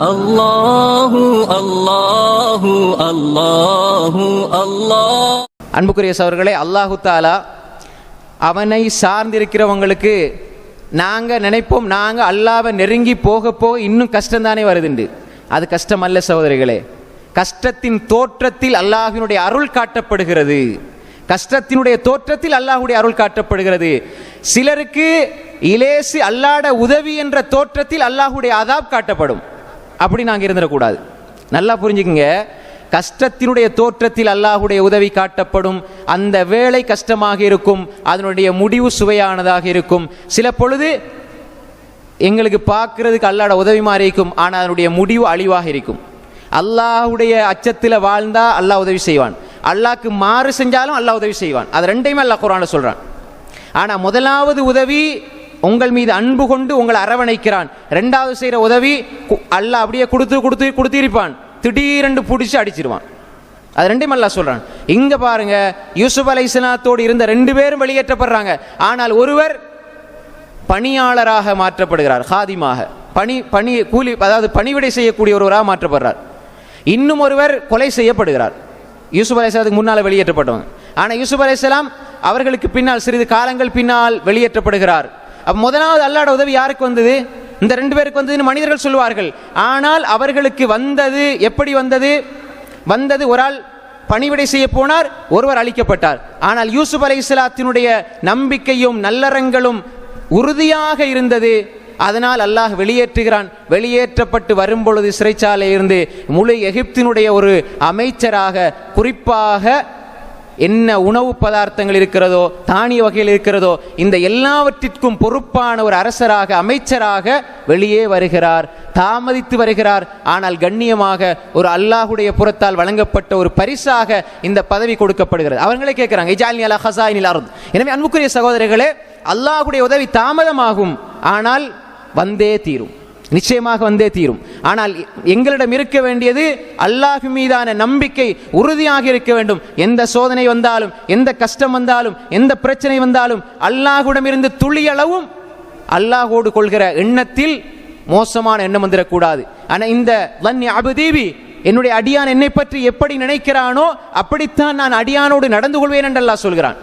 அல்லாஹு அல்லாஹு அல்லாஹு அல்லாஹ். அன்புக்குரிய சகோதரர்களே, அல்லாஹு தஆலா அவனை சார்ந்திருக்கிறவங்களுக்கு நாங்கள் நினைப்போம், நாங்கள் அல்லாஹ்வை நெருங்கி போக போக இன்னும் கஷ்டம் தானே வருதுண்டு. அது கஷ்டம் அல்ல சகோதரிகளே. கஷ்டத்தின் தோற்றத்தில் அல்லாஹ்வினுடைய அருள் காட்டப்படுகிறது. கஷ்டத்தினுடைய தோற்றத்தில் அல்லாஹ்வுடைய அருள் காட்டப்படுகிறது. சிலருக்கு இலேசு அல்லாஹ்வுடைய உதவி என்ற தோற்றத்தில் அல்லாஹ்வுடைய அதாப் காட்டப்படும். அப்படி நாங்கள் இருந்துடக்கூடாது. நல்லா புரிஞ்சுக்குங்க. கஷ்டத்தினுடைய தோற்றத்தில் அல்லாஹ்வுடைய உதவி காட்டப்படும். அந்த வேளை கஷ்டமாக இருக்கும், அதனுடைய முடிவு சுவையானதாக இருக்கும். சில பொழுது எங்களுக்கு பார்க்கறதுக்கு அல்லாஹ்வுடைய உதவி மாதிரி இருக்கும், ஆனால் அதனுடைய முடிவு அழிவாக இருக்கும். அல்லாஹ்வுடைய அச்சத்தில் வாழ்ந்தா அல்லாஹ் உதவி செய்வான், அல்லாஹ்க்கு மாறு செஞ்சாலும் அல்லாஹ் உதவி செய்வான். அது ரெண்டையுமே அல்லாஹ் குர்ஆன்ல சொல்றான். ஆனால் முதலாவது உதவி உங்கள் மீது அன்பு கொண்டு உங்களை அரவணைக்கிறான். ரெண்டாவது செய்கிற உதவி அல்லாஹ் அப்படியே கொடுத்திருப்பான், திடீரென்று பிடிச்சி அடிச்சிருவான். அது ரெண்டையும் அல்லாஹ் சொல்றான். இங்க பாருங்க, யூசுப் அலைஹிஸ்ஸலாத்தோடு இருந்த 2 பேரும் வெளியேற்றப்படுறாங்க. ஆனால் ஒருவர் பணியாளராக மாற்றப்படுகிறார், காதிமாக, பணி கூலி, அதாவது பணிவிடை செய்யக்கூடிய ஒருவராக மாற்றப்படுறார். இன்னும் ஒருவர் கொலை செய்யப்படுகிறார். யூசுப் அலைஹிஸ்ஸலாத்துக்கு முன்னால் வெளியேற்றப்பட்டவங்க. ஆனால் யூசுப் அலைஹிஸ்ஸலாம் அவர்களுக்கு பின்னால், சிறிது காலங்கள் பின்னால் வெளியேற்றப்படுகிறார். அப்போ முதலாவது அல்லாஹ்வுடைய உதவி யாருக்கு வந்தது? இந்த 2 பேருக்கு வந்ததுன்னு மனிதர்கள் சொல்வார்கள். ஆனால் அவர்களுக்கு வந்தது எப்படி வந்தது? ஒரு ஆள் பணிவிடை செய்ய போனார், ஒருவர் அழிக்கப்பட்டார். ஆனால் யூசுப் அலைஹிஸ்ஸலாத்தினுடைய நம்பிக்கையும் நல்லறங்களும் உறுதியாக இருந்தது. அதனால் அல்லாஹ் வெளியேற்றுகிறான். வெளியேற்றப்பட்டு வரும்பொழுது சிறைச்சாலையில் இருந்து முழு எகிப்தினுடைய ஒரு அமைச்சராக, குறிப்பாக என்ன உணவு பதார்த்தங்கள் இருக்கிறதோ, தானிய வகையில் இருக்கிறதோ, இந்த எல்லாவற்றிற்கும் பொறுப்பான ஒரு அரசராக, அமைச்சராக வெளியே வருகிறார். தாமதித்து வருகிறார், ஆனால் கண்ணியமாக ஒரு அல்லாஹ்வுடைய புறத்தால் வழங்கப்பட்ட ஒரு பரிசாக இந்த பதவி கொடுக்கப்படுகிறது. அவங்களே கேட்கிறாங்க, இஜ்அல்னி அலா ஹஸாயினில் அர்த். எனவே அன்புக்குரிய சகோதரர்களே, அல்லாஹ்வுடைய உதவி தாமதமாகும், ஆனால் வந்தே தீரும், நிச்சயமாக வந்தே தீரும். ஆனால் எங்களிடம் இருக்க வேண்டியது அல்லாஹ் மீதான நம்பிக்கை உறுதியாக இருக்க வேண்டும். எந்த சோதனை வந்தாலும், எந்த கஷ்டம் வந்தாலும், எந்த பிரச்சனை வந்தாலும் அல்லாஹ்விடம் இருந்து துளியளவும் அல்லாஹ்வோடு கொள்கிற எண்ணத்தில் மோசமான எண்ணம் வந்துடக்கூடாது. ஆனால் இந்த வன்னி அபுதீபி, என்னுடைய அடியான் என்னை பற்றி எப்படி நினைக்கிறானோ அப்படித்தான் நான் அடியானோடு நடந்து கொள்வேன் என்று அல்லாஹ் சொல்கிறான்.